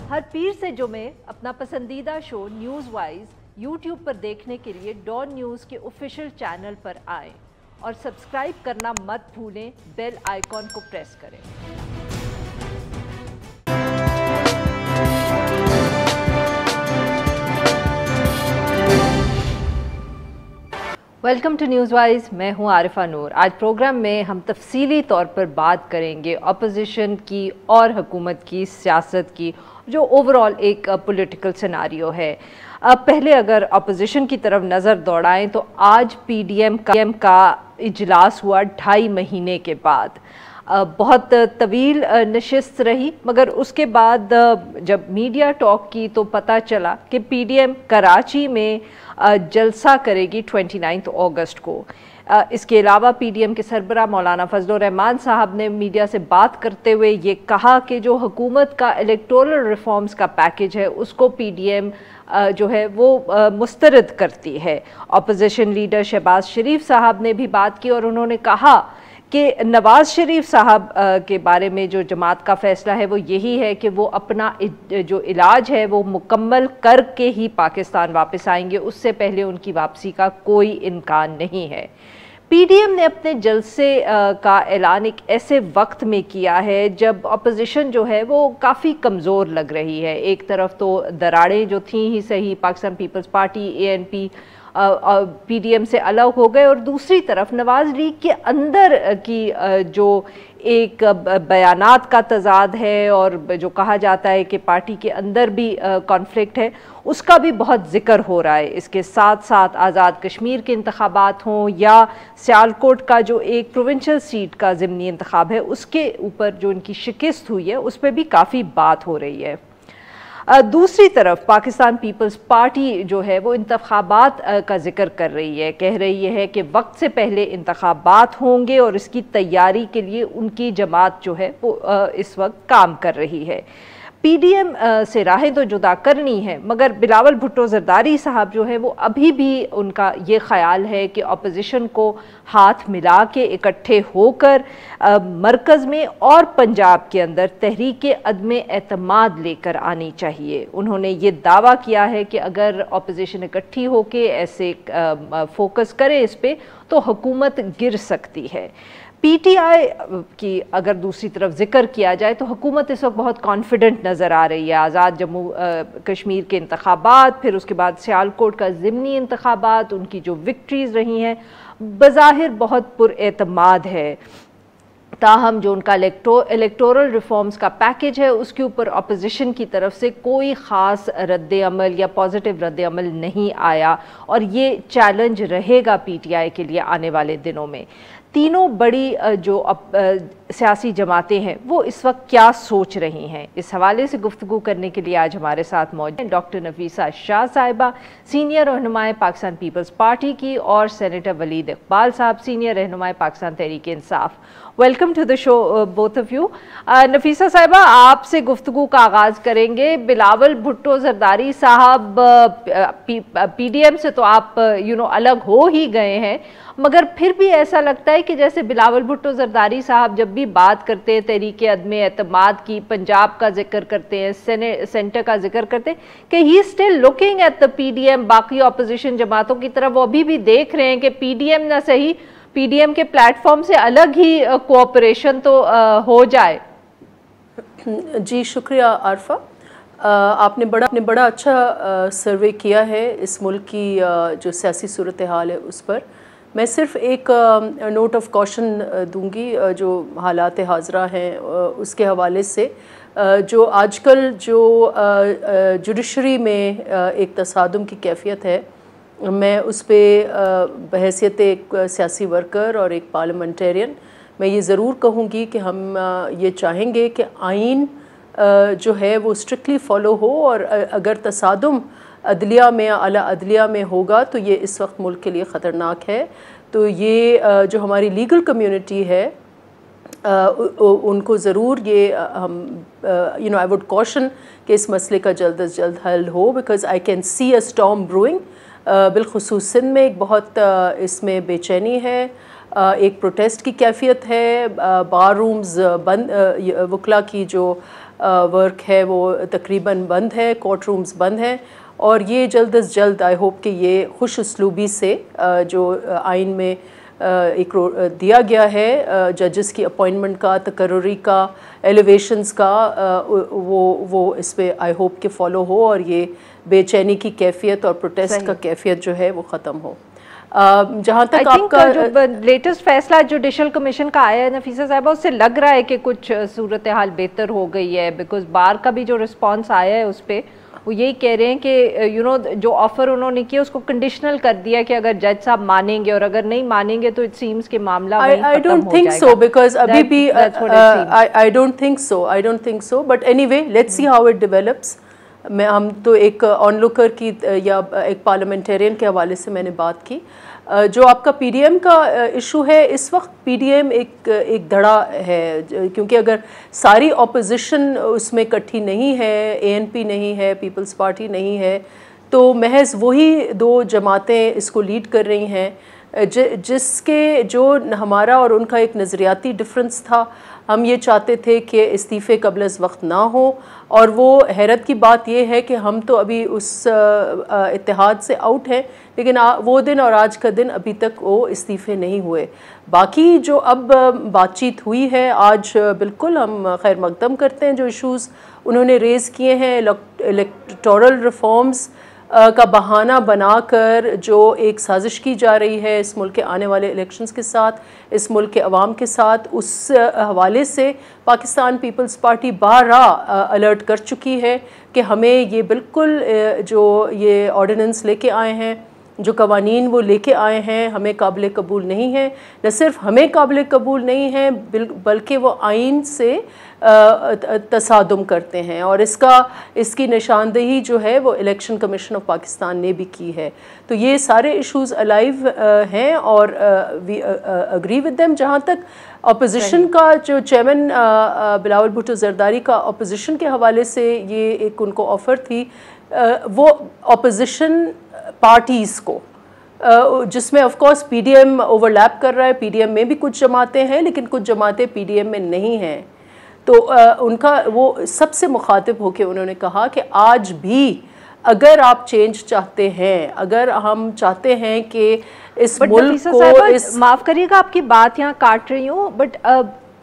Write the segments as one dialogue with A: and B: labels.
A: हर पीर से जुमे अपना पसंदीदा शो न्यूज़ वाइज यूट्यूब पर देखने के लिए डॉन न्यूज़ के ऑफिशियल चैनल पर आएं और सब्सक्राइब करना मत भूलें, बेल आइकॉन को प्रेस करें। वेलकम टू न्यूज़ वाइज, मैं हूं आरिफा नूर। आज प्रोग्राम में हम तफसीली तौर पर बात करेंगे अपोजिशन की और हुकूमत की सियासत की, जो ओवरऑल एक पॉलिटिकल सिनारियो है। पहले अगर अपोजिशन की तरफ नज़र दौड़ाएं तो आज पीडीएम का इजलास हुआ 2.5 महीने के बाद। बहुत तवील नशिस्त रही, मगर उसके बाद जब मीडिया टॉक की तो पता चला कि पीडीएम कराची में जलसा करेगी 29 अगस्त को। इसके अलावा पीडीएम के सरबराह मौलाना फजलुर रहमान साहब ने मीडिया से बात करते हुए ये कहा कि जो हुकूमत का इलेक्टोरल रिफॉर्म्स का पैकेज है उसको पीडीएम जो है वो मुस्तरद करती है। अपोजिशन लीडर शहबाज शरीफ साहब ने भी बात की और उन्होंने कहा कि नवाज़ शरीफ साहब के बारे में जो जमात का फ़ैसला है वो यही है कि वो अपना जो इलाज है वो मुकम्मल करके ही पाकिस्तान वापस आएंगे, उससे पहले उनकी वापसी का कोई इम्कान नहीं है। पीडीएम ने अपने जलसे का ऐलान एक ऐसे वक्त में किया है जब अपोजिशन जो है वो काफ़ी कमज़ोर लग रही है। एक तरफ तो दरारें जो थी ही सही, Pakistan peoples Party ANP PDM से अलग हो गए, और दूसरी तरफ नवाज़ लीग के अंदर की जो एक बयानात का तजाद है और जो कहा जाता है कि पार्टी के अंदर भी कॉन्फ्लिक्ट है, उसका भी बहुत जिक्र हो रहा है। इसके साथ साथ आज़ाद कश्मीर के इंतखाबात हों या सियालकोट का जो एक प्रोविंशियल सीट का ज़िमनी इंतखाब है उसके ऊपर जो इनकी शिकस्त हुई है उस पर भी काफ़ी बात हो रही है। दूसरी तरफ पाकिस्तान पीपल्स पार्टी जो है वो इंतखाबात का जिक्र कर रही है, कह रही है कि वक्त से पहले इंतखाबात होंगे और इसकी तैयारी के लिए उनकी जमात जो है वो इस वक्त काम कर रही है। पीडीएम से राहें तो जुदा करनी है, मगर बिलावल भुट्टो जरदारी साहब जो है वो अभी भी उनका ये ख्याल है कि अपोजिशन को हाथ मिला के इकट्ठे होकर मरकज़ में और पंजाब के अंदर तहरीक अदम एतमाद लेकर आनी चाहिए। उन्होंने ये दावा किया है कि अगर अपोजिशन इकट्ठी होकर ऐसे फोकस करे इस पर तो हुकूमत गिर सकती है। पीटीआई की अगर दूसरी तरफ जिक्र किया जाए तो हुकूमत इस वक्त बहुत कॉन्फिडेंट नज़र आ रही है। आज़ाद जम्मू कश्मीर के इंतखाबात, फिर उसके बाद सियालकोट का ज़िमनी इंतखाबात, उनकी जो विक्ट्रीज़ रही हैं बज़ाहिर बहुत पुरएतमाद है। ताहम जो उनका इलेक्टोरल रिफॉर्म्स का पैकेज है उसके ऊपर अपोजिशन की तरफ से कोई ख़ास रद्द अमल या पॉजिटिव रद्द अमल नहीं आया, और ये चैलेंज रहेगा पीटीआई के लिए आने वाले दिनों में। तीनों बड़ी जो सियासी जमातें हैं वो इस वक्त क्या सोच रही हैं, इस हवाले से गुफ्तगू करने के लिए आज हमारे साथ मौजूद हैं डॉक्टर नफीसा शाह साहिबा, सीनियर रहनुमाए पाकिस्तान पीपल्स पार्टी की, और सेनेटर वलीद इकबाल साहब, सीनियर रहनुमाए Pakistan Tehreek Insaf. Welcome to the show both of you. Nafisa साहिबा, आपसे गुफ्तगू का आगाज़ करेंगे। बिलावल भुट्टो जरदारी साहब पीडीएम से तो आप अलग हो ही गए हैं, मगर फिर भी ऐसा लगता है कि जैसे बिलावल भुट्टो जरदारी साहब जब भी बात करते हैं तहरीक अदम एतमाद की, पंजाब का जिक्र करते हैं, सेंटर का जिक्र करते हैं, कि he still looking at the PDM. बाकी अपोजिशन जमातों की तरफ वो अभी भी देख रहे हैं कि पीडीएम ना सही, पीडीएम के प्लेटफॉर्म से अलग ही कोऑपरेशन तो हो जाए।
B: जी शुक्रिया आरफा, आपने बड़ा अच्छा सर्वे किया है इस मुल्क की जो सियासी सूरत हाल है उस पर। मैं सिर्फ एक नोट ऑफ कॉशन दूंगी जो हालात हाज़रा हैं उसके हवाले से। जो आजकल जो जुडिशरी में एक तसादुम की कैफियत है, मैं उस पर बहैसियत एक सियासी वर्कर और एक पार्लियामेंटेरियन मैं ये ज़रूर कहूँगी कि हम ये चाहेंगे कि आइन जो है वो स्ट्रिक्टली फ़ॉलो हो, और अगर तसादुम अदलिया में आला अदलिया में होगा तो ये इस वक्त मुल्क के लिए ख़तरनाक है। तो ये जो हमारी लीगल कम्युनिटी है उनको ज़रूर ये हम आई वुड कॉशन कि इस मसले का जल्द अज जल्द हल हो, because I can see a storm brewing. बिलखुसूस सिंध में एक बहुत इसमें बेचैनी है, एक प्रोटेस्ट की कैफियत है, बार रूम्स बंद, वकला की जो वर्क है वो तकरीबन बंद है, कोर्ट रूम्स बंद हैं, और ये जल्द अज जल्द आई होप कि ये खुश उसलूबी से जो आइन में एक दिया गया है जजेस की अपॉइंटमेंट का, तकर्रुरी का, एलिवेशंस का, वो इस पे आई होप के फॉलो हो और ये बेचैनी की कैफियत और प्रोटेस्ट का कैफियत जो है वो ख़त्म हो। जहाँ तक आपका
A: जो लेटेस्ट फैसला जुडिशल कमीशन का आया है नफीसा साहिबा, उससे लग रहा है कि कुछ सूरत हाल बेहतर हो गई है, बिकॉज बार का भी जो रिस्पांस आया है उस पर वो यही कह रहे हैं कि जो ऑफर उन्होंने किया उसको कंडीशनल कर दिया कि अगर जज साहब मानेंगे, और अगर नहीं मानेंगे तो इट सीम्स के मामला वहीं खत्म हो जाएगा।
B: I don't think so because अभी भी I don't think so but anyway let's see how it develops। हम तो एक ऑनलुकर की या एक पार्लियामेंटेरियन के हवाले से मैंने बात की। जो आपका पीडीएम का इशू है, इस वक्त पीडीएम एक धड़ा है, क्योंकि अगर सारी ऑपोजिशन उसमें इकट्ठी नहीं है, एएनपी नहीं है, पीपल्स पार्टी नहीं है, तो महज वही दो जमातें इसको लीड कर रही हैं, जिसके जो हमारा और उनका एक नज़रियाती डिफरेंस था। हम ये चाहते थे कि इस्तीफ़े कबल अज़ वक्त ना हो, और वो हैरत की बात ये है कि हम तो अभी उस इत्तेहाद से आउट हैं, लेकिन वो दिन और आज का दिन अभी तक वो इस्तीफ़े नहीं हुए। बाकी जो अब बातचीत हुई है आज, बिल्कुल हम खैर मकदम करते हैं जो इश्यूज़ उन्होंने रेज़ किए हैं। इलेक्टोरल रिफॉर्म्स का बहाना बनाकर जो एक साजिश की जा रही है इस मुल्क के आने वाले इलेक्शंस के साथ, इस मुल्क के अवाम के साथ, उस हवाले से पाकिस्तान पीपल्स पार्टी बारहा अलर्ट कर चुकी है कि हमें ये बिल्कुल जो ये ऑर्डिनेंस लेके आए हैं, जो कवानीन वो लेके आए हैं, हमें काबिल कबूल नहीं है। न सिर्फ हमें काबिल कबूल नहीं है बल्कि वो आइन से तसादुम करते हैं, और इसकी निशानदेही जो है वो इलेक्शन कमीशन ऑफ पाकिस्तान ने भी की है। तो ये सारे इश्यूज़ अलाइव हैं और वी अग्री विद देम। जहाँ तक अपोजिशन का, जो चेयरमैन बिलावल भुट्टो जरदारी का अपोजिशन के हवाले से ये एक उनको ऑफ़र थी, वो अपोजिशन पार्टीज़ को, जिसमें ऑफ कोर्स पीडीएम ओवरलैप कर रहा है, पीडीएम में भी कुछ जमातें हैं लेकिन कुछ जमातें पीडीएम में नहीं हैं, तो उनका वो सबसे मुखातिब होकर उन्होंने कहा कि आज भी अगर आप चेंज चाहते हैं, अगर हम चाहते हैं कि इस मुल्क को
A: माफ़ करिएगा आपकी बात यहाँ काट रही हूँ, बट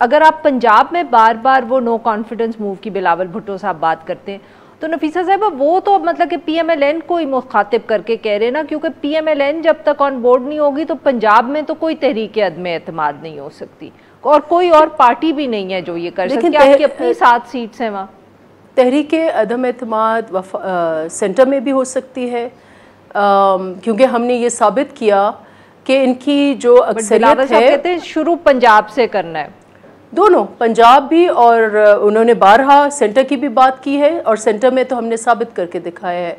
A: अगर आप पंजाब में बार बार वो नो कॉन्फिडेंस मूव की बिलावल भुट्टो साहब बात करते हैं, तो नफीसा साहब वो तो मतलब कि पीएमएलएन को ही मुखातिब करके कह रहे हैं ना, क्योंकि पीएमएलएन जब तक ऑन बोर्ड नहीं होगी तो पंजाब में तो कोई तहरीक अदम एतमाद नहीं हो सकती, और कोई और पार्टी भी नहीं है जो ये कर सकती है। आपकी अपनी 7 सीट्स हैं वहाँ।
B: तहरीक अदम एतमाद सेंटर में भी हो सकती है, क्योंकि हमने ये साबित किया कि इनकी जो अक्सरियत है,
A: कहते हैं शुरू पंजाब से करना है,
B: दोनों पंजाब भी, और उन्होंने बारहा सेंटर की भी बात की है, और सेंटर में तो हमने साबित करके दिखाया है।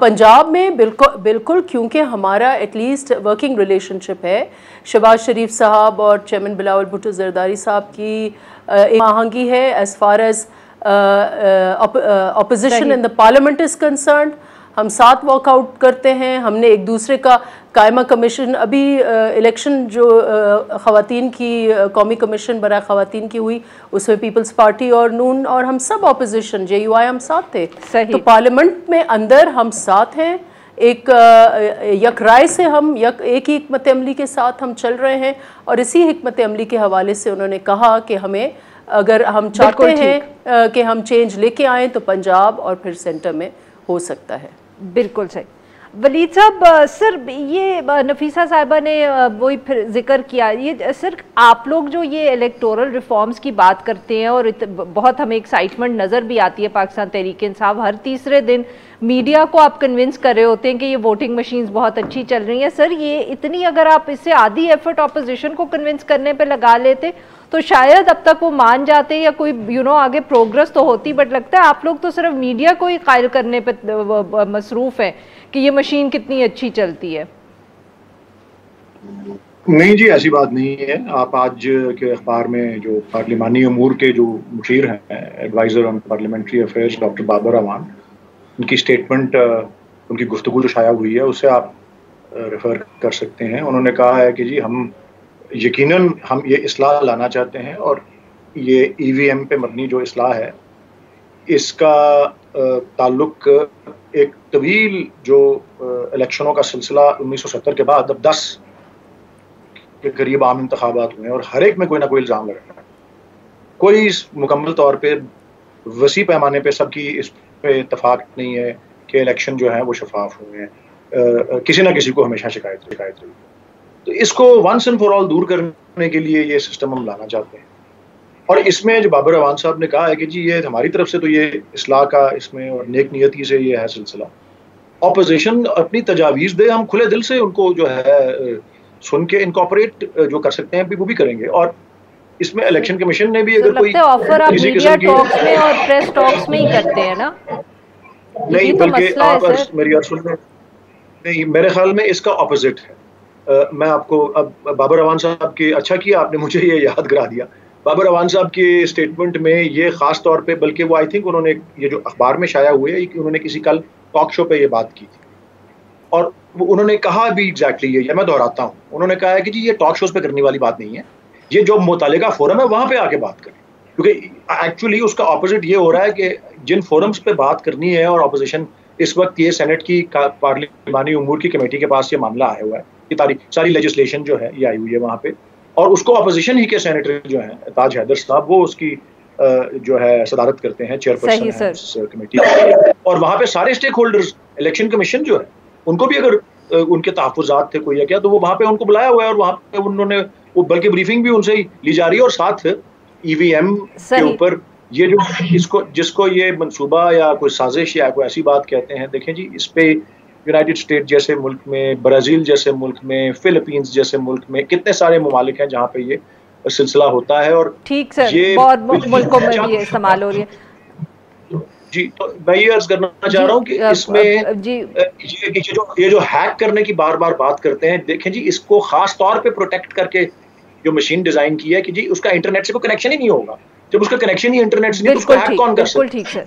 B: पंजाब में बिल्कुल क्योंकि हमारा एटलीस्ट वर्किंग रिलेशनशिप है, शहबाज शरीफ साहब और चेयरमैन बिलावल भुट्टो जरदारी साहब की एक आहंगी है as far as opposition in the parliament is concerned. हम साथ वॉकआउट करते हैं, हमने एक दूसरे का कायमा कमीशन, अभी इलेक्शन जो ख़वातीन की कौमी कमीशन बरा ख़वातीन की हुई, उसमें पीपल्स पार्टी और नून और हम सब अपोजिशन JUI हम साथ थे। तो पार्लियामेंट में अंदर हम साथ हैं, एक यक राय से हम एक ही हिकमत अमली के साथ हम चल रहे हैं, और इसी हिकमत अमली के हवाले से उन्होंने कहा कि हमें, अगर हम चाहते हैं कि हम चेंज लेके आएँ तो पंजाब और फिर सेंटर में हो सकता है।
A: बिल्कुल सही। वलीद साहब, सर ये नफीसा साहिबा ने वही फिर जिक्र किया, ये सर आप लोग जो ये इलेक्टोरल रिफॉर्म्स की बात करते हैं और बहुत हमें एक्साइटमेंट नज़र भी आती है पाकिस्तान तहरीक इंसाफ, हर तीसरे दिन मीडिया को आप कन्विंस कर रहे होते हैं कि ये वोटिंग मशीन्स बहुत अच्छी चल रही हैं। सर ये इतनी, अगर आप इससे आधी एफर्ट अपोजिशन को कन्विंस करने पे लगा लेते तो शायद अब तक वो मान जाते या कोई आगे प्रोग्रेस तो होती, बट लगता है आप लोग तो सिर्फ मीडिया को ही कायल करने पे मसरूफ़ हैं कि ये मशीन कितनी अच्छी चलती है।
C: नहीं जी, ऐसी बात नहीं है। आप आज के अखबार में जो पार्लिमानी अमूर के जो मुशीर हैं, adviser on parliamentary affairs doctor Babar Awan, उनकी स्टेटमेंट, उनकी गुफ्तगू जो शाया हुई है उससे आप रेफ़र कर सकते हैं। उन्होंने कहा है कि जी हम यकीनन हम ये इस्लाह लाना चाहते हैं, और ये ईवीएम पे मबनी जो इस्लाह है इसका ताल्लुक एक तवील जो इलेक्शनों का सिलसिला 1970 के बाद अब 10 के करीब आम इंतखाबात हुए हैं, और हर एक में कोई ना कोई इल्ज़ाम लग रहा है। कोई मुकम्मल तौर पे वसी पैमाने पे सबकी इस पे इत्तफाक नहीं है कि इलेक्शन जो है वो शफाफ हुए हैं। किसी ना किसी को हमेशा शिकायत रही। तो इसको वंस एंड फॉर ऑल दूर करने के लिए ये सिस्टम हम लाना चाहते हैं। और इसमें जो बाबर अवान साहब ने कहा है कि जी ये हमारी तरफ से तो ये इस्लाह का इसमें और नेक नियति से ये है सिलसिला, ऑपोजिशन अपनी तजावीज़ दे, हम खुले दिल से उनको जो है सुन के इनकॉर्पोरेट जो कर सकते हैं वो भी करेंगे। और इसमें इलेक्शन कमीशन ने भी अगर कोई
A: ऑफर आप मीडिया टॉक्स में और प्रेस टॉक्स में ही करते हैं ना?
C: नहीं, बल्कि आप मेरी बात सुन रहे नहीं, मेरे ख्याल में इसका ऑपोजिट है। मैं आपको अब बाबर अवान साहब की, अच्छा किया आपने मुझे ये याद करा दिया, बाबर अवान साहब के स्टेटमेंट में ये खास तौर पे, बल्कि वो आई थिंक उन्होंने ये जो अखबार में शाया हुए है, उन्होंने किसी कल टॉक शो पे ये बात की थी, और उन्होंने कहा भी एग्जैक्टली ये, मैं दोहराता हूँ, उन्होंने कहा है कि जी ये टॉक शोज पे करने वाली बात नहीं है, ये जो मुतालिका फोरम है वहां पे आके बात करें। क्योंकि एक्चुअली उसका ऑपोजिट ये हो रहा है कि जिन फोरम्स पे बात करनी है, और अपोजिशन इस वक्त ये सेनेट की पार्लिमानी उमूर की कमेटी के पास ये मामला आया हुआ है, ये सारी लेजिस्लेशन जो है ये आई हुई है वहाँ पे, और उसको अपोजिशन ही के सेनेटर जो हैं ताज हैदर साहब, वो उसकी जो है सदारत करते हैं, चेयरपर्सन कमेटी, और वहाँ पे सारे स्टेक होल्डर्स, इलेक्शन कमीशन जो है उनको भी अगर उनके तहफ़्फ़ुज़ात थे कोई या क्या, तो वो वहाँ पे उनको बुलाया हुआ है, और वहाँ पे उन्होंने वो बल्कि ब्रीफिंग भी उनसे ही ली जा रही है, और साथ ईवीएम के ऊपर ये जो जिसको ये मंसूबा या कोई साजिश या कोई ऐसी बात कहते हैं, देखें जी इस पे यूनाइटेड स्टेट जैसे मुल्क में, ब्राज़ील जैसे मुल्क में, फिलीपींस जैसे मुल्क में कितने सारे ममालिक हैं जहाँ पे ये सिलसिला होता है। और
A: ठीक सर, बहुत मुल्कों में भी इस्तेमाल हो रही है
C: जी। तो मैं ये अर्ज करना चाह रहा हूँ कि इसमें जी ये जो हैक करने की बार बार बात करते हैं, देखें जी इसको खास तौर पे प्रोटेक्ट करके जो मशीन डिजाइन की है कि जी उसका इंटरनेट से कोई कनेक्शन ही नहीं होगा। जब उसका कनेक्शन ही इंटरनेट से नहीं, तो उसको हैक कौन कर सकता है? ठीक है,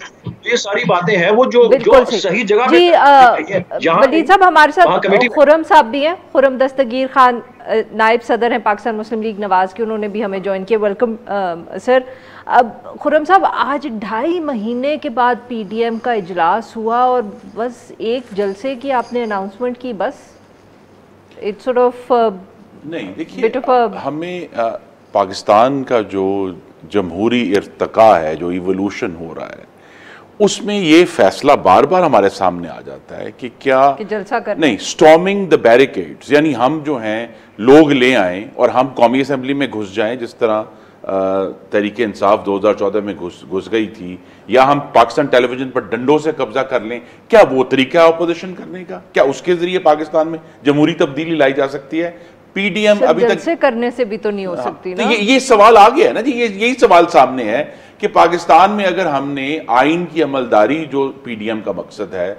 C: ये सारी बातें हैं वो जो सही जगह
A: जी। वलीद साहब हमारे साथ खुर्रम साहब भी हैं, खुर्रम दस्तगीर खान नायब सदर हैं पाकिस्तान मुस्लिम लीग नवाज के, उन्होंने भी हमें ज्वाइन किया। Welcome sir. अब खुर्रम साहब, आज 2.5 महीने के बाद पीडीएम का इजलास हुआ और बस एक जलसे की आपने अनाउंसमेंट की, बस इट्स सॉर्ट ऑफ
D: नहीं। देखिए, हमें पाकिस्तान का जो जमहूरी इर्तका है, जो इवोल्यूशन हो रहा है, उसमें ये फैसला बार बार हमारे सामने आ जाता है कि क्या
A: जलसा करना
D: नहीं, स्टॉर्मिंग द बैरिकेड्स, यानी हम जो हैं लोग ले आएं और हम कौमी असेंबली में घुस जाएं, जिस तरह तहरीक इंसाफ 2014 में घुस गई थी, या हम पाकिस्तान टेलीविजन पर डंडों से कब्जा कर लें। क्या वो तरीका है अपोजिशन करने का? क्या उसके जरिए पाकिस्तान में जमहूरी तब्दीली लाई जा सकती है? पीडीएम अभी तक
A: से करने से भी तो नहीं हो सकती ना।
D: तो ये सवाल आ गया है ना जी, यही सवाल सामने है कि पाकिस्तान में अगर हमने आइन की अमलदारी, जो पीडीएम का मकसद है,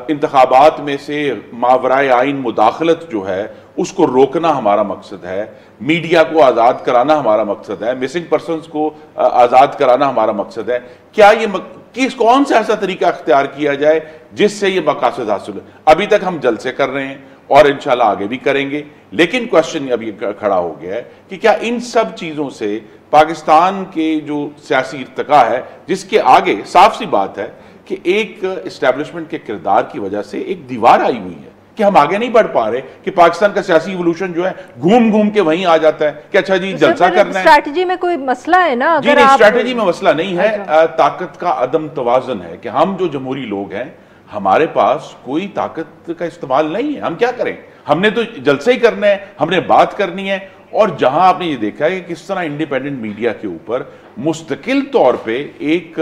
D: इंतखाबात में से मावराए आइन मुदाखलत जो है उसको रोकना हमारा मकसद है, मीडिया को आज़ाद कराना हमारा मकसद है, मिसिंग पर्सनस को आज़ाद कराना हमारा मकसद है, क्या ये कौन सा ऐसा तरीका अख्तियार किया जाए जिससे ये मकासद हासिल हो? अभी तक हम जलसे कर रहे हैं और इंशाल्लाह आगे भी करेंगे, लेकिन क्वेश्चन अभी खड़ा हो गया है कि क्या इन सब चीज़ों से पाकिस्तान के जो सियासी इर्तका है, जिसके आगे साफ सी बात है कि एक इस्टेब्लिशमेंट के किरदार की वजह से एक दीवार आई हुई है कि हम आगे नहीं बढ़ पा रहे, कि पाकिस्तान का सियासी इवोल्यूशन जो है घूम घूम के वहीं आ जाता है कि अच्छा जी जलसा करना है।
A: स्ट्रैटेजी में कोई मसला है ना?
D: जी नहीं, स्ट्रैटेजी में मसला नहीं है, ताकत का अदम तवाज़ुन है कि हम जो जमहूरी लोग हैं, हमारे पास कोई ताकत का इस्तेमाल नहीं है। हम क्या करें? हमने तो जलसे ही करना है, हमने बात करनी है। और जहां आपने ये देखा है कि किस तरह इंडिपेंडेंट मीडिया के ऊपर मुस्तकिल तौर पे एक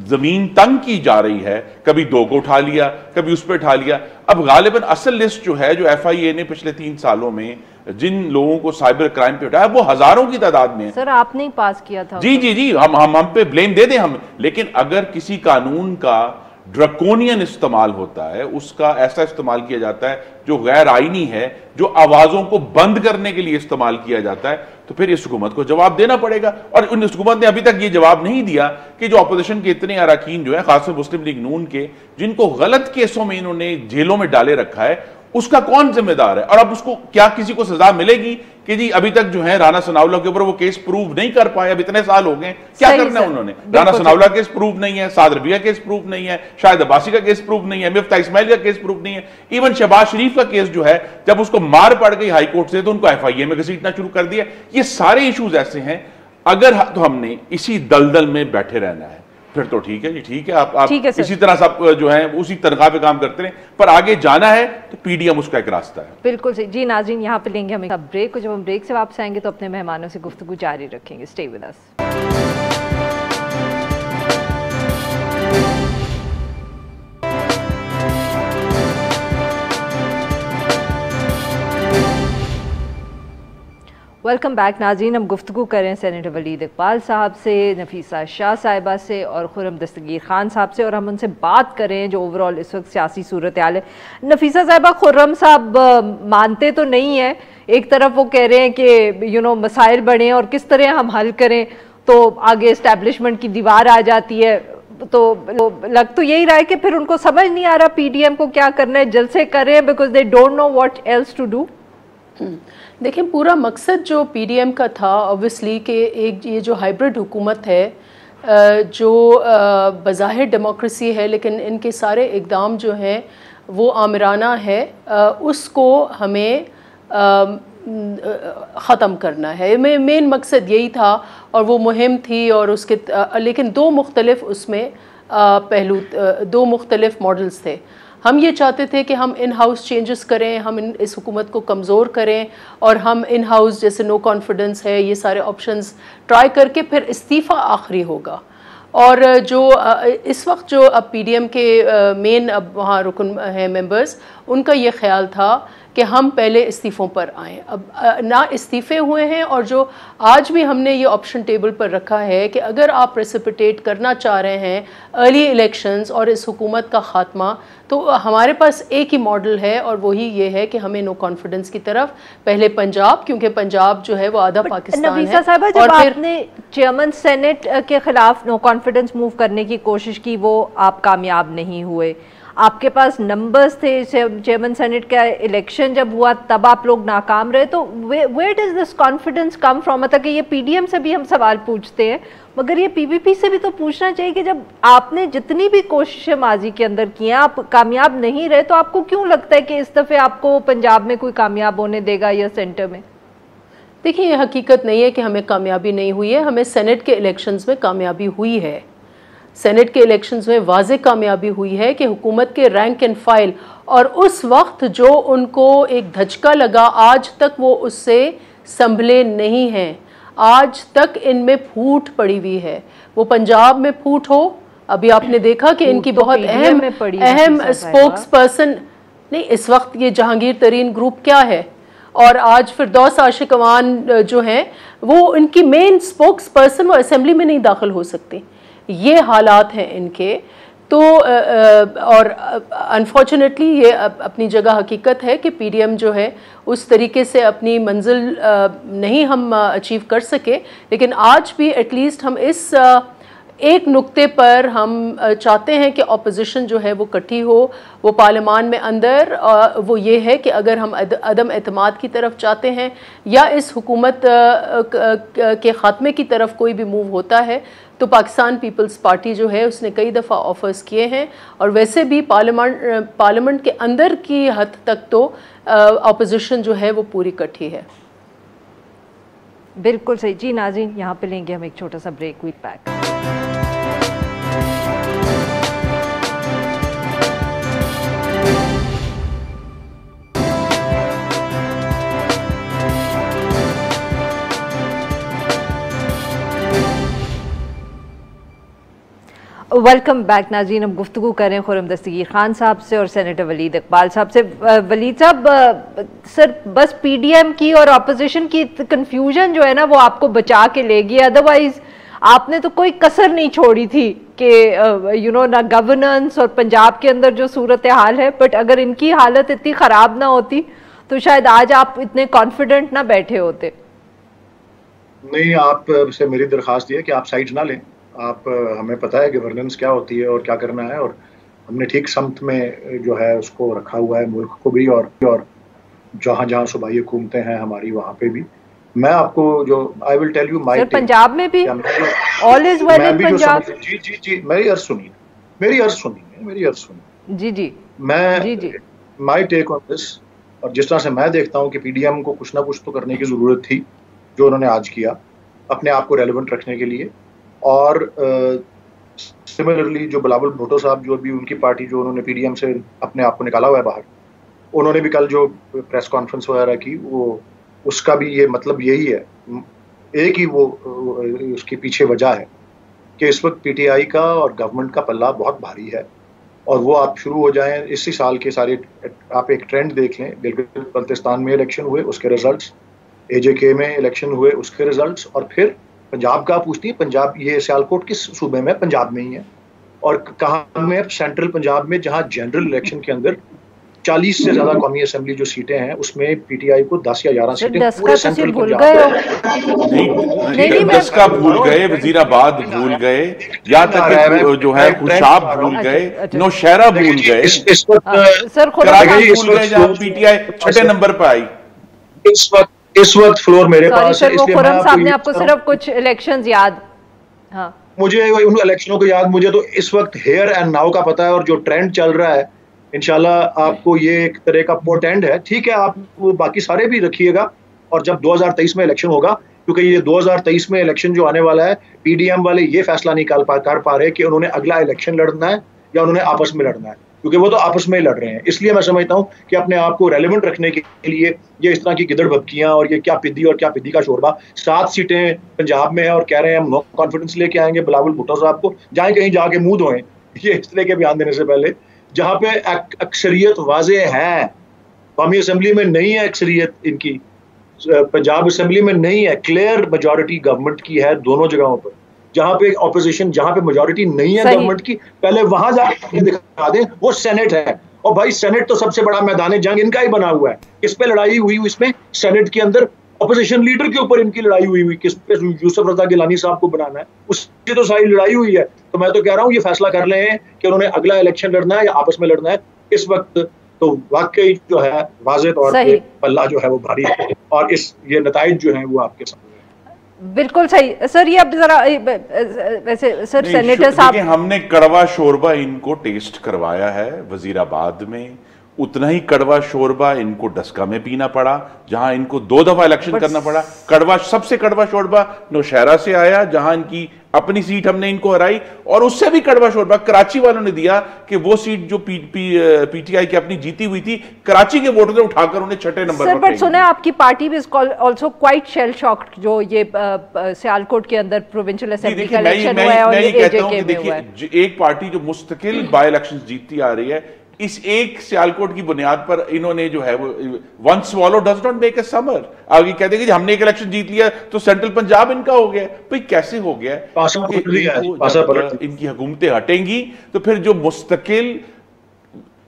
D: जमीन तंग की जा रही है, कभी 2 को उठा लिया, कभी उस पर उठा लिया। अब गालिबन असल लिस्ट जो है, जो FIA ने पिछले 3 सालों में जिन लोगों को साइबर क्राइम पे उठाया, वो हजारों की तादाद में है।
A: सर आपने ही पास किया था।
D: जी जी जी, हम पे ब्लेम दे दें हम, लेकिन अगर किसी कानून का ड्रकोनियन इस्तेमाल होता है, उसका ऐसा इस्तेमाल किया जाता है जो गैर आईनी है, जो आवाजों को बंद करने के लिए इस्तेमाल किया जाता है, तो फिर इस हुकूमत को जवाब देना पड़ेगा। और उन हुकूमत ने अभी तक ये जवाब नहीं दिया कि जो अपोजिशन के इतने अरकान जो है, खासकर मुस्लिम लीग नून के, जिनको गलत केसों में इन्होंने जेलों में डाले रखा है, उसका कौन जिम्मेदार है? और अब उसको क्या किसी को सजा मिलेगी कि कि जी अभी तक जो है राना सनाउल्लाह के ऊपर वो केस प्रूव नहीं कर पाए, अब इतने साल हो गए, क्या करना है उन्होंने? राना सनाउल्लाह केस प्रूव नहीं है, साद रबिया केस प्रूव नहीं है, शाहिद अब्बासी का केस प्रूव नहीं है, मिफ्ता इस्माइल का केस प्रूव नहीं है, इवन शहबाज शरीफ का केस जो है जब उसको मार पड़ गई हाई कोर्ट से तो उनको FIA में घसीटना शुरू कर दिया। ये सारे इश्यूज ऐसे हैं, अगर तो हमने इसी दलदल में बैठे रहना है फिर तो ठीक है जी, ठीक है, आप इसी तरह सब जो है उसी तनख्वाह पे काम करते रहे, पर आगे जाना है तो PDM उसका एक रास्ता है।
A: बिल्कुल सही जी। नाज़रीन, यहाँ पे लेंगे हम एक ब्रेक को, जब हम ब्रेक से वापस आएंगे तो अपने मेहमानों से गुफ्तगू जारी रखेंगे। Stay with us. Welcome back नाज़रीन, हम गुफ्तगू करें सेनेटर वलीद इकबाल साहब से, नफीसा शाह साहिबा से और खुर्रम दस्तगीर खान साहब से, और हम उनसे बात करें जो ओवरऑल इस वक्त सियासी सूरत हाल है। नफीसा साहिबा, खुर्रम साहब मानते तो नहीं है, एक तरफ वो कह रहे हैं कि मसाइल बढ़े और किस तरह हम हल करें तो आगे इस्टेब्लिशमेंट की दीवार आ जाती है, तो लग तो यही रहा है कि फिर उनको समझ नहीं आ रहा PDM को क्या करना है, जलसे करें because they don't know what else to do.
B: देखिए, पूरा मकसद जो PDM का था ऑब्वियसली कि एक ये जो हाइब्रिड हुकूमत है जो बज़ाहिर डेमोक्रेसी है लेकिन इनके सारे इक़दाम जो हैं वो आमिराना है, उसको हमें ख़त्म करना है। मेन मकसद यही था और वो मुहिम थी, और उसके लेकिन दो मुख्तलिफ उसमें पहलू, दो मुख्तलिफ मॉडल्स थे। हम ये चाहते थे कि हम इन हाउस चेंजेस करें, हम इस हुकूमत को कमज़ोर करें और हम इन हाउस जैसे नो कॉन्फिडेंस है, ये सारे ऑप्शंस ट्राई करके फिर इस्तीफ़ा आखिरी होगा। और जो इस वक्त जो अब PDM के मेन अब वहाँ रुकन हैं मेंबर्स, उनका ये ख्याल था कि हम पहले इस्तीफ़ों पर आएँ। अब ना इस्तीफ़े हुए हैं, और जो आज भी हमने ये ऑप्शन टेबल पर रखा है कि अगर आप प्रेसिपिटेट करना चाह रहे हैं अर्ली इलेक्शंस और इस हुकूमत का ख़ात्मा, तो हमारे पास एक ही मॉडल है और वही ये है कि हमें नो कॉन्फिडेंस की तरफ पहले पंजाब, क्योंकि पंजाब जो है वो आधा पाकिस्तान है।
A: साहिबा, जब आपने चेयरमैन सेनेट के खिलाफ नो कॉन्फिडेंस मूव करने की कोशिश की, वो आप कामयाब नहीं हुए, आपके पास नंबर्स थे, चेयरमैन सेनेट का इलेक्शन जब हुआ तब आप लोग नाकाम रहे, तो where does this confidence come from? मतलब कि ये PDM से भी हम सवाल पूछते हैं, मगर ये PPP से भी तो पूछना चाहिए कि जब आपने जितनी भी कोशिशें माजी के अंदर की हैं आप कामयाब नहीं रहे, तो आपको क्यों लगता है कि इस दफ़े आपको पंजाब में कोई कामयाब होने देगा या सेंटर में?
B: देखिए, ये हकीकत नहीं है कि हमें कामयाबी नहीं हुई है, हमें सेनेट के इलेक्शंस में कामयाबी हुई है। सेनेट के इलेक्शंस में वाज़े कामयाबी हुई है कि हुकूमत के रैंक एंड फाइल, और उस वक्त जो उनको एक धचका लगा, आज तक वो उससे संभले नहीं हैं। आज तक इनमें फूट पड़ी हुई है, वो पंजाब में फूट हो, अभी आपने देखा कि इनकी बहुत अहम स्पोक्स पर्सन नहीं, इस वक्त ये जहांगीर तरीन ग्रुप क्या है, और आज फिरदौस आशिक अवान जो हैं वो इनकी मेन स्पोक्स पर्सन, वो असेंबली में नहीं दाखिल हो सकती। ये हालात हैं इनके। तो और अनफॉर्चुनेटली ये अपनी जगह हकीकत है कि PDM जो है उस तरीके से अपनी मंजिल नहीं हम अचीव कर सके, लेकिन आज भी एटलीस्ट हम इस एक नुक्ते पर हम चाहते हैं कि ऑपोजिशन जो है वो इकट्ठी हो, वो पार्लियामान में अंदर, वो ये है कि अगर हम अदम एतमाद की तरफ चाहते हैं या इस हुकूमत के ख़ात्मे की तरफ कोई भी मूव होता है, तो पाकिस्तान पीपल्स पार्टी जो है उसने कई दफ़ा ऑफ़र्स किए हैं, और वैसे भी पार्लियामेंट के अंदर की हद तक तो ऑपोजिशन जो है वो पूरी इकट्ठी है।
A: बिल्कुल सही जी। नाज़रीन, यहाँ पे लेंगे हम एक छोटा सा break, with back. Welcome back नाज़रीन, हम गुफ्तगू करें खुर्रम दस्तगीर खान साहब से और सेनेटर वलीद इकबाल साहब से। वलीद साहब, सर बस PDM की और अपोजिशन की कंफ्यूजन जो है ना वो आपको बचा के लेगी, अदरवाइज आपने तो कोई कसर नहीं छोड़ी थी कि ना गवर्नेंस और पंजाब के अंदर जो सूरत हाल है, बट अगर इनकी हालत इतनी ख़राब ना होती तो शायद आज आप इतने कॉन्फिडेंट ना बैठे होते।
C: नहीं, आप से मेरी दरख्वास्त ये है कि आप साइड ना लें। आप हमें पता है गवर्नेंस क्या होती है और क्या करना है, और हमने ठीक समत में जो है उसको रखा हुआ है मुल्क को भी, और जहाँ जहाँ सूबाई हुकूमतें हैं हमारी वहाँ पे भी। मैं आपको जो I will tell you my
A: Punjab में भी all is well in Punjab.
C: जी जी जी, मेरी अर्ज सुनिए।
A: जी जी,
C: मैं माय टेक ऑन दिस, और जिस तरह से मैं देखता हूँ कि पीडीएम को कुछ ना कुछ तो करने की जरूरत थी, जो उन्होंने आज किया अपने आप को रेलेवेंट रखने के लिए। और सिमिलरली जो बिलावल भुट्टो साहब, जो भी उनकी पार्टी, जो उन्होंने पीडीएम से अपने आप को निकाला हुआ है बाहर, उन्होंने भी कल जो प्रेस कॉन्फ्रेंस वगैरह की, वो उसका भी ये मतलब यही है, एक ही वो उसके पीछे वजह है कि इस वक्त पीटीआई का और गवर्नमेंट का पल्ला बहुत भारी है। और वो आप शुरू हो जाएं इसी साल के सारे, आप एक ट्रेंड देख लें, गिलगित बल्तिस्तान में इलेक्शन हुए उसके रिजल्ट्स, एजेके में इलेक्शन हुए उसके रिजल्ट्स, और फिर पंजाब का पूछती है, पंजाब ये सियालकोट किस सूबे में? पंजाब में ही है। और कहाँ में? सेंट्रल पंजाब में, जहाँ जनरल इलेक्शन के अंदर 40 से ज्यादा कौमी असेंबली जो सीटें हैं उसमें पीटीआई को 10 या 11 सीटें पूरे सेंट्रल पंजाब।
D: नहीं, 10 का भूल गए, वजीराबाद भूल गए, यहाँ तक जो है खुशाब भूल गए, नौशहरा भूल गए, कराची भूल गए, जहाँ पीटीआई 6 नंबर पर आई।
C: इस वक्त फ्लोर मेरे पास है,
A: इसलिए खुर्रम साहब ने आपको सिर्फ कुछ इलेक्शंस याद, हाँ
C: मुझे उन इलेक्शनों को याद, मुझे तो इस वक्त हेयर एंड नाउ का पता है, और जो ट्रेंड चल रहा है इंशाल्लाह आपको ये एक तरह का पोर्टेंड है। ठीक है, आप वो बाकी सारे भी रखिएगा, और जब 2023 में इलेक्शन होगा, क्योंकि ये 2023 में इलेक्शन जो आने वाला है, पीडीएम वाले ये फैसला नहीं कर पा रहे कि उन्होंने अगला इलेक्शन लड़ना है या उन्होंने आपस में लड़ना है, क्योंकि वो तो आपस में ही लड़ रहे हैं। इसलिए मैं समझता हूँ कि अपने आप को रेलेवेंट रखने के लिए ये इस तरह की गिदड़ भपकियां और ये क्या पिद्दी और क्या पिद्दी का शोरबा, 7 सीटें पंजाब में है और कह रहे हैं हम नो कॉन्फिडेंस लेके आएंगे बिलावल भुट्टो साहब को, जाए कहीं जाके मुंह धोएं, ये इस तरह के बयान देने से पहले, जहां पे अक्सरियत वाजे है। कौमी असेंबली में नहीं है अक्सरियत इनकी, पंजाब असेंबली में नहीं है, क्लियर मेजॉरिटी गवर्नमेंट की है दोनों जगहों पर। जहां पे ऑपोजिशन, जहां पे मेजॉरिटी नहीं है गवर्नमेंट की, पहले वहां जाके दिखा दें, वो सेनेट है। और भाई सेनेट तो सबसे बड़ा मैदान जंग इनका ही बना हुआ है। किस पे लड़ाई हुई इसमें? सेनेट के अंदर ऑपोजिशन लीडर के ऊपर इनकी लड़ाई हुई, किस पे? यूसुफ रजा गिलानी साहब को बनाना है, उसकी तो सारी लड़ाई हुई है। तो मैं तो कह रहा हूँ ये फैसला कर लें कि उन्होंने अगला इलेक्शन लड़ना है या आपस में लड़ना है। इस वक्त तो वाकई जो है वाज़े तौर पे पल्ला जो है वो भारी है, और ये नताइज जो है वो आपके सामने।
A: बिल्कुल सही सर। ये अब जरा वैसे सर सेनेटर साहब,
D: हमने कड़वा शोरबा इनको टेस्ट करवाया है वजीराबाद में, उतना ही कड़वा शोरबा इनको डस्का में पीना पड़ा, जहां इनको 2 दफा इलेक्शन करना पड़ा। कड़वा, सबसे कड़वा शोरबा नौशहरा से आया, जहां इनकी अपनी सीट हमने इनको हराई, और उससे भी कड़वा शोरबा कराची वालों ने दिया कि वो सीट जो पीटीआई की अपनी जीती हुई थी, कराची के वोटरों ने उठाकर उन्हें 6 नंबर
A: पर सुना है आपकी पार्टी भी ऑल्सो क्वाइट शेल शॉक्ड जो ये सियालकोट के अंदर प्रोविंशियल असेंबली का इलेक्शन हुआ है और ये एजेके में हुआ है।
D: एक पार्टी जो मुस्तकिल बाय इलेक्शंस जीतती आ रही है, इस एक सियालकोट की बुनियाद पर इन्होंने जो है वो one swallow does not make a summer. आगे कहते हैं कि हमने एक इलेक्शन जीत लिया तो सेंट्रल पंजाब इनका हो गया। भाई कैसे हो गया? इनकी हुकूमतें हटेंगी तो फिर जो मुस्तकिल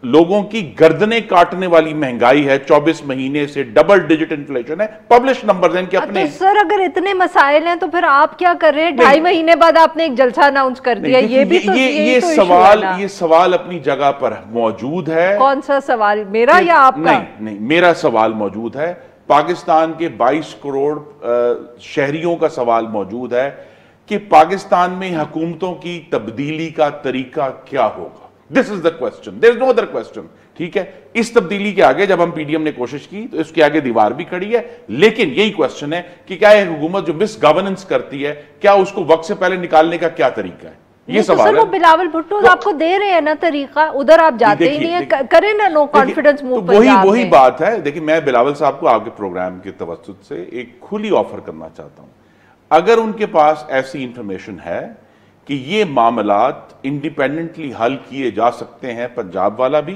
D: लोगों की गर्दनें काटने वाली महंगाई है, 24 महीने से डबल डिजिट इन्फ्लेशन है, पब्लिश नंबर्स हैं कि अपने।
A: तो सर अगर इतने मसाइल हैं तो फिर आप क्या कर रहे हैं? 2.5 महीने बाद आपने एक जलसा अनाउंस कर दिया, ये भी तो
D: ये सवाल अपनी जगह पर मौजूद है।
A: कौन सा सवाल, मेरा या आपका?
D: नहीं, मेरा सवाल मौजूद है। पाकिस्तान के 22 करोड़ शहरियों का सवाल मौजूद है कि पाकिस्तान में हुकूमतों की तब्दीली का तरीका क्या होगा। This is the question, there is no other question. ठीक है, इस तब्दीली के आगे जब हम पीडीएम ने कोशिश की तो इसके आगे दीवार भी खड़ी है, लेकिन यही क्वेश्चन है कि क्या एक हुकूमत जो मिस गवर्नेंस करती है, क्या उसको वक्त से पहले निकालने का क्या तरीका है? ये सवाल है।
A: वो बिलावल भुट्टो आपको दे रहे हैं ना तरीका, उधर आप जाते ही नहीं है, करें ना नो कॉन्फिडेंस मूव।
D: वही बात है। देखिए, मैं बिलावल साहब को आपके प्रोग्राम के तवज्जुद से एक खुली ऑफर करना चाहता हूं, अगर उनके पास ऐसी इंफॉर्मेशन है कि ये मामलात इंडिपेंडेंटली हल किए जा सकते हैं, पंजाब वाला भी।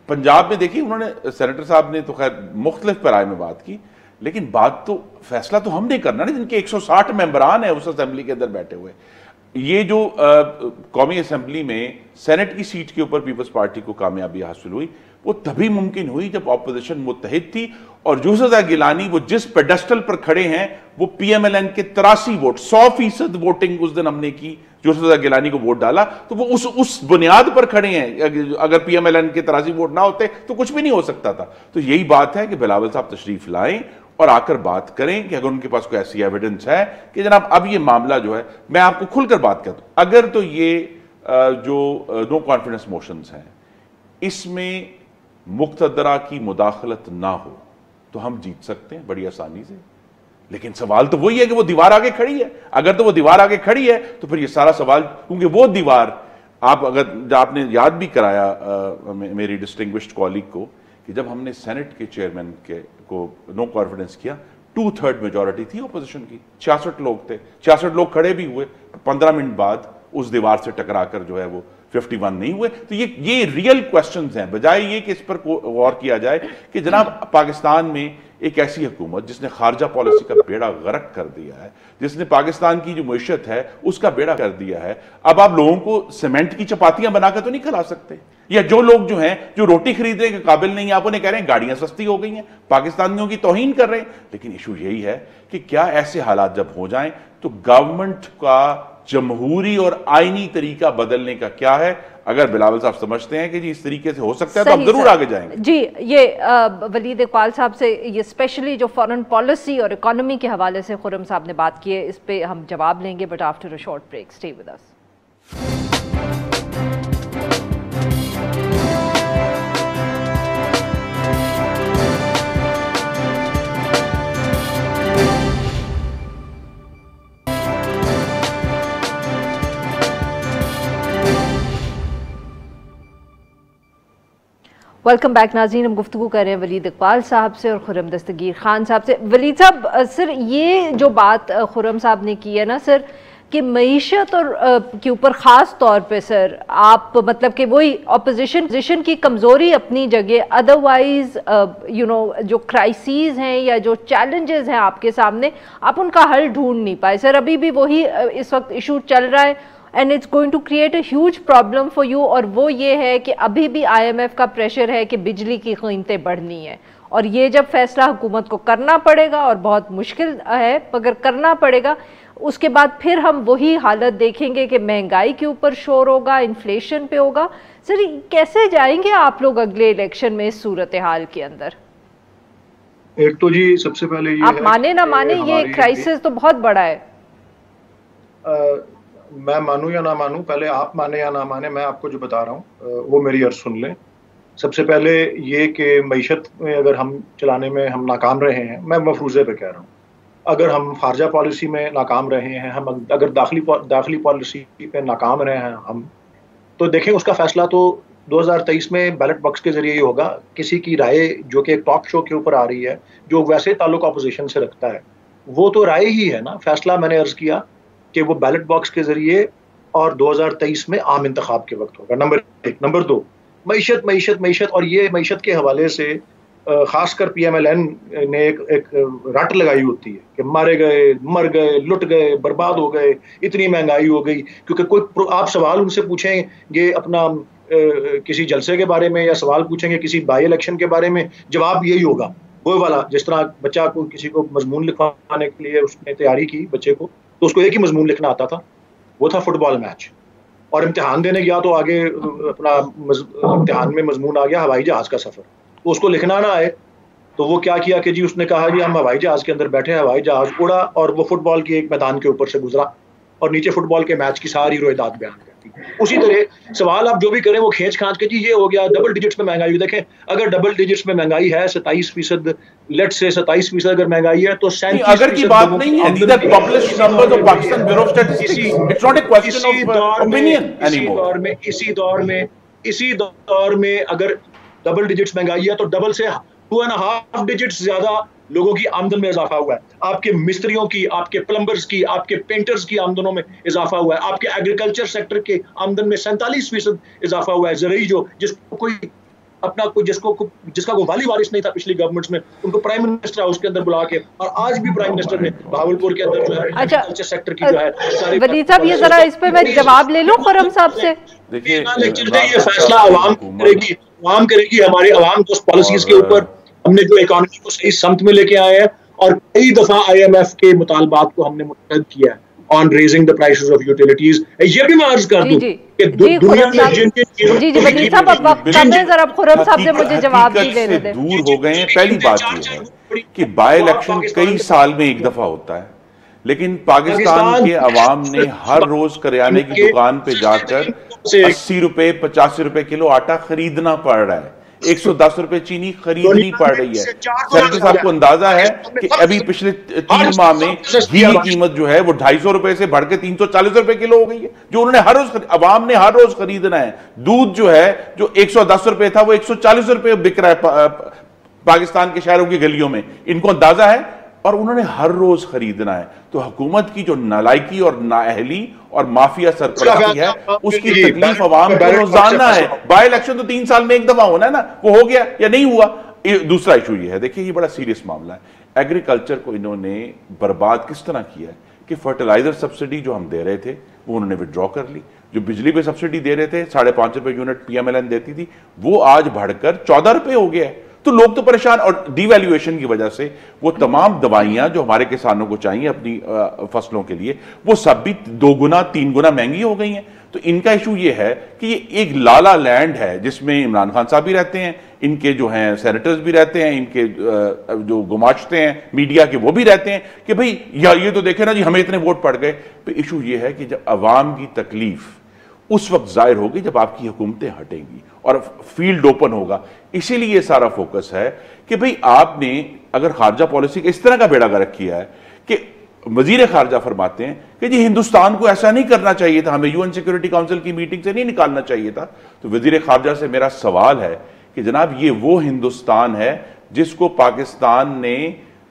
D: पंजाब में देखिए, उन्होंने सेनेटर साहब ने तो खैर मुख्तलिफ पैराए में बात की, लेकिन बात तो फैसला तो हमने करना नहीं, जिनके 160 मेंबरान है उस असेंबली के अंदर बैठे हुए। ये जो कौमी असेंबली में सेनेट की सीट के ऊपर पीपल्स पार्टी को कामयाबी हासिल हुई, वो तभी मुमकिन हुई जब ऑपोजिशन मुत्तहिद थी, और यूसुफ गिलानी वो जिस पेडेस्टल पर खड़े हैं, वो पीएमएलएन के 83 वोट, 100% वोटिंग उस दिन हमने की, यूसुफ गिलानी को वोट डाला, तो वो उस बुनियाद पर खड़े हैं। अगर पीएमएलएन के 83 वोट ना होते तो कुछ भी नहीं हो सकता था। तो यही बात है कि बिलावल साहब तशरीफ लाएं और आकर बात करें कि अगर उनके पास कोई ऐसी एविडेंस है कि जनाब अब ये मामला जो है, मैं आपको खुलकर बात करता हूं, अगर तो ये जो नो कॉन्फिडेंस मोशंस हैं इसमें मुक्तदरा की मुदाखलत ना हो तो हम जीत सकते हैं बड़ी आसानी से। लेकिन सवाल तो वही है कि वो दीवार आगे खड़ी है। अगर तो वो दीवार आगे खड़ी है तो फिर ये सारा सवाल, क्योंकि वो दीवार आपने याद भी कराया मेरी डिस्टिंग्विश्ड कॉलीग को कि जब हमने सेनेट के चेयरमैन को नो कॉन्फिडेंस किया, 2/3 मेजॉरिटी थी ऑपोजिशन की, 66 लोग थे, 66 लोग खड़े भी हुए, 15 मिनट बाद उस दीवार से टकराकर जो है वो 51 नहीं हुए। तो ये रियल क्वेश्चंस हैं, बजाय ये कि इस पर गौर किया जाए कि जनाब पाकिस्तान में एक ऐसी हुकूमत जिसने खारजा पॉलिसी का बेड़ा गर्क कर दिया है, जिसने पाकिस्तान की जो मैशत है उसका बेड़ा कर दिया है, अब आप लोगों को सीमेंट की चपातियां बनाकर तो नहीं खिला सकते। या जो लोग जो हैं जो रोटी खरीदने के काबिल नहीं, आप उन्हें कह रहे हैं गाड़ियां सस्ती हो गई हैं, पाकिस्तानियों की तौहीन कर रहे हैं। लेकिन इशू यही है कि क्या ऐसे हालात जब हो जाएं तो गवर्नमेंट का जमहूरी और आईनी तरीका बदलने का क्या है? अगर बिलावल साहब समझते हैं कि जी इस तरीके से हो सकता है तो आप जरूर आगे जाएंगे।
A: जी, ये वलीद इकबाल साहब से ये स्पेशली जो फॉरेन पॉलिसी और इकोनॉमी के हवाले से खुर्रम साहब ने बात की है, इस पे हम जवाब लेंगे, but after a short break. Stay with us. Welcome back नाज़रीन, हम गुफ्तगू कर रहे हैं वलीद इकबाल साहब से और खुर्रम दस्तगीर खान साहब से। वलीद साहब, सर ये जो बात खुर्रम साहब ने की है ना सर, कि मईशत और के ऊपर ख़ास तौर पे सर आप मतलब कि वही अपोजिशन की कमज़ोरी अपनी जगह, अदरवाइज़ जो क्राइसिस हैं या जो चैलेंजेस हैं आपके सामने, आप उनका हल ढूंढ नहीं पाए सर। अभी भी वही इस वक्त इशू चल रहा है and it's going to create a huge problem for you, और वो ये है कि अभी भी IMF का प्रेशर है कि बिजली की कीमतें बढ़नी है, और ये जब फैसला हुकूमत को करना पड़ेगा और बहुत मुश्किल है मगर करना पड़ेगा, उसके बाद फिर हम वही हालत देखेंगे कि महंगाई के ऊपर शोर होगा, इन्फ्लेशन पे होगा। सर कैसे जाएंगे आप लोग अगले इलेक्शन में इस सूरत हाल के अंदर?
C: एक तो जी सबसे पहले ये
A: आप माने ना माने ये क्राइसिस तो बहुत बड़ा है।
C: मैं मानूं या ना मानूं, पहले आप माने या ना माने, मैं आपको जो बता रहा हूँ वो मेरी अर्ज सुन लें। सबसे पहले ये कि मईशत में अगर हम चलाने में हम नाकाम रहे हैं, मैं मफरूज़े पे कह रहा हूँ, अगर हम खारजा पॉलिसी में नाकाम रहे हैं, हम अगर दाखिली पॉलिसी पे नाकाम रहे हैं हम, तो देखें उसका फैसला तो 2023 में बैलेट बॉक्स के जरिए ही होगा। किसी की राय जो कि एक टॉक शो के ऊपर आ रही है, जो वैसे ताल्लुक अपोजिशन से रखता है, वो तो राय ही है ना। फैसला मैंने अर्ज किया कि वो बैलेट बॉक्स के जरिए और 2023 में आम इंतखाब के वक्त होगा, नंबर 1। नंबर 2, मईशत और ये मईशत के हवाले से खासकर PMLN ने एक रट लगाई होती है कि मारे गए, मर गए, लुट गए, बर्बाद हो गए, इतनी महंगाई हो गई। क्योंकि कोई आप सवाल उनसे पूछेंगे अपना किसी जलसे के बारे में या सवाल पूछेंगे किसी बाई इलेक्शन के बारे में, जवाब यही होगा वो वाला। जिस तरह बच्चा को किसी को मजमून लिखवाने के लिए उसने तैयारी की बच्चे को, तो उसको एक ही मजमून लिखना आता था, वो था फुटबॉल मैच। और इम्तिहान देने गया तो आगे अपना इम्तिहान में मजमून आ गया हवाई जहाज का सफर, तो उसको लिखना ना आए तो वो क्या किया कि जी उसने कहा जी हम हवाई जहाज के अंदर बैठे, हवाई जहाज उड़ा और वो फुटबॉल की एक मैदान के ऊपर से गुजरा और नीचे फुटबॉल के मैच की सारी रोयदाद बयान करती। उसी तरह सवाल आप जो भी करें वो खींच खांच के जी ये हो गया, डबल डिजिट्स में महंगाई। देखें अगर डबल डिजिट्स में महंगाई है 27%, लेट से 27% अगर महंगाई है तो 37%
D: अगर की बात नहीं है, these are published numbers of Pakistan Bureau of Statistics. It's not a question of opinion anymore.
C: इसी दौर में अगर डबल डिजिट्स महंगाई है तो डबल से 2.5 डिजिट्स ज्यादा लोगों की आमदन में इजाफा हुआ है। आपके मिस्त्रियों की, आपके प्लम्बर्स की, आपके पेंटर्स की आमदनों में इजाफा हुआ है। आपके एग्रीकल्चर सेक्टर के आमदन में 47% इजाफा हुआ है। ज़रूरी जो जिसको कोई अपना कोई जिसका कोई वाली वारिस नहीं था पिछली गवर्नमेंट्स में, उनको प्राइम मिनिस्टर हाउस के अंदर बुला के, और आज भी प्राइम मिनिस्टर ने भावलपुर के अंदर जो है एग्रीकल्चर सेक्टर की जो है।
A: वलीद साहब ये जरा इस पे मैं जवाब ले लूं खुर्रम साहब से।
C: देखिए ये फैसला आवाम करेगी हमारे अवाम दोस्त पॉलिसीज के ऊपर। हमने जो इकोनॉमी को सही समत में लेके आए हैं और कई दफा IMF के मुतालबात को हमने मुस्तरद किया है, on raising the prices of utilities. ये भी मैं अर्ज कर दूं कि दुनिया में जिन
A: जी जरा खुर्रम साहब से मुझे जवाब भी देने दें।
D: दूर हो गए हैं। पहली बात यह है कि बाय इलेक्शन कई साल में एक दफा होता है, लेकिन पाकिस्तान के अवाम ने हर रोज करियाने की दुकान पे जाकर 80 रुपए 85 रुपए किलो आटा खरीदना पड़ रहा है, 110 रुपए चीनी खरीदनी पड़ रही है। सेनेटर साहब को अंदाजा है कि अभी पिछले 3 माह में घी की कीमत जो है वो 250 रुपए से बढ़ के 340 रुपए किलो हो गई है, जो उन्होंने हर रोज अवाम ने हर रोज खरीदना है। दूध जो है जो 110 रुपए था वो 140 रुपए बिक रहा है पाकिस्तान के शहरों की गलियों में, इनको अंदाजा है, और उन्होंने हर रोज खरीदना है। तो हुकूमत की जो नालायकी और नाअहली और माफिया सरपरस्ती है उसकी तकलीफ अवाम को रोजाना है। बाय इलेक्शन तो 3 साल में एक दफा होना है ना, वो हो गया या नहीं हुआ। दूसरा इशू ये है, देखिए ये बड़ा सीरियस मामला है। एग्रीकल्चर को इन्होंने बर्बाद किस तरह किया है कि फर्टिलाइजर सब्सिडी जो हम दे रहे थे वो उन्होंने विड्रॉ कर ली। जो बिजली पे सब्सिडी दे रहे थे 5.5 रुपए यूनिट PMLN देती थी, वो आज बढ़कर 14 रुपए हो गया है। तो लोग तो परेशान, और डिवैल्यूएशन की वजह से वो तमाम दवाइयां जो हमारे किसानों को चाहिए अपनी फसलों के लिए, वो सब भी 2 गुना 3 गुना महंगी हो गई हैं। तो इनका इशू ये है कि ये एक लाला लैंड है जिसमें इमरान खान साहब भी रहते हैं, इनके जो हैं सेनेटर्स भी रहते हैं, इनके जो गुमाश्ते हैं मीडिया के वो भी रहते हैं कि भाई ये तो देखे ना जी हमें इतने वोट पड़ गए। तो इशू ये है कि जब अवाम की तकलीफ उस वक्त जाहिर होगी जब आपकी हुकूमतें हटेंगी और फील्ड ओपन होगा। इसीलिए सारा फोकस है कि भाई आपने अगर खारजा पॉलिसी का इस तरह का बेड़ा गर्क किया है कि वजीर खारजा फरमाते हैं कि जी हिंदुस्तान को ऐसा नहीं करना चाहिए था, हमें UN सिक्योरिटी काउंसिल की मीटिंग से नहीं निकालना चाहिए था। तो वजीर खारजा से मेरा सवाल है कि जनाब ये वो हिंदुस्तान है जिसको पाकिस्तान ने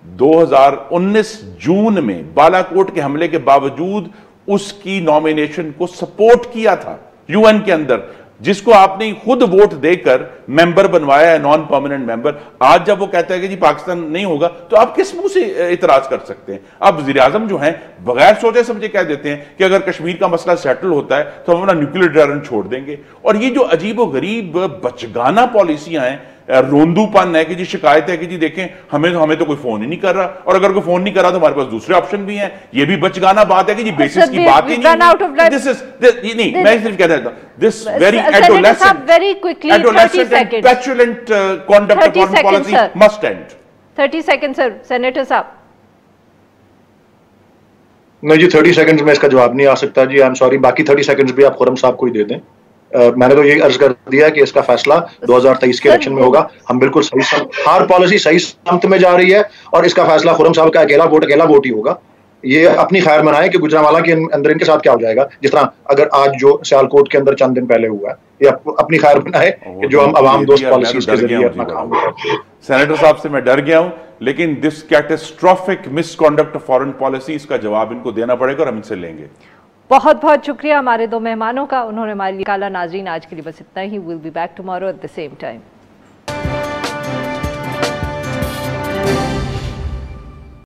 D: 2019 जून में बालाकोट के हमले के बावजूद उसकी नॉमिनेशन को सपोर्ट किया था UN के अंदर, जिसको आपने खुद वोट देकर मेंबर बनवाया है, नॉन परमानेंट मेंबर। आज जब वो कहता है कि जी पाकिस्तान नहीं होगा, तो आप किस मुंह से इतराज कर सकते हैं? आप वजीर आजम जो हैं बगैर सोचे समझे कह देते हैं कि अगर कश्मीर का मसला सेटल होता है तो हम अपना न्यूक्लियर ड्रायरन छोड़ देंगे। और ये जो अजीब गरीब बचगाना पॉलिसियां हैं, रोंदूपन है कि जी शिकायत है कि जी देखें हमें तो कोई फोन ही नहीं कर रहा, और अगर कोई फोन नहीं कर रहा तो हमारे पास दूसरे ऑप्शन भी हैं। ये भी बचगाना बात है कि जी बेसिस की बात ही नहीं। दिस इज नहीं, मैं सिर्फ कह रहा हूं this very adolescent petulant conduct of foreign policy must end.
A: 30 seconds sir, senator साहब।
C: नहीं जी 30 सेकंड्स में इसका जवाब नहीं आ सकता जी, आई एम सॉरी। बाकी 30 सेकंड्स भी आप खुर्रम साहब को ही दे दें। मैंने तो ये अर्ज कर दिया कि इसका फैसला 2023 के इलेक्शन में होगा। हम बिल्कुल सही, हर पॉलिसी सही समत में जा रही है और इसका फैसला खुर्रम साहब का अकेला वोट ही होगा। ये अपनी खैर मनाए कि गुजरांवाला के अंदर इनके साथ क्या हो जाएगा, जिस तरह अगर आज जो सियालकोट के अंदर चंद दिन पहले हुआ है, ये अपनी खैर बनाए कि जो हम अवाम दोस्त पॉलिसीज के जरिए अपना काम करते हैं।
D: सेनेटर साहब से मैं डर गया हूं, लेकिन this catastrophic misconduct of foreign policy, इसका जवाब इनको देना पड़ेगा और हम इनसे लेंगे।
A: बहुत बहुत शुक्रिया हमारे 2 मेहमानों का, उन्होंने हमारे लिए काला। नाज़रीन आज के लिए बस इतना ही। Will be back tomorrow at the same time.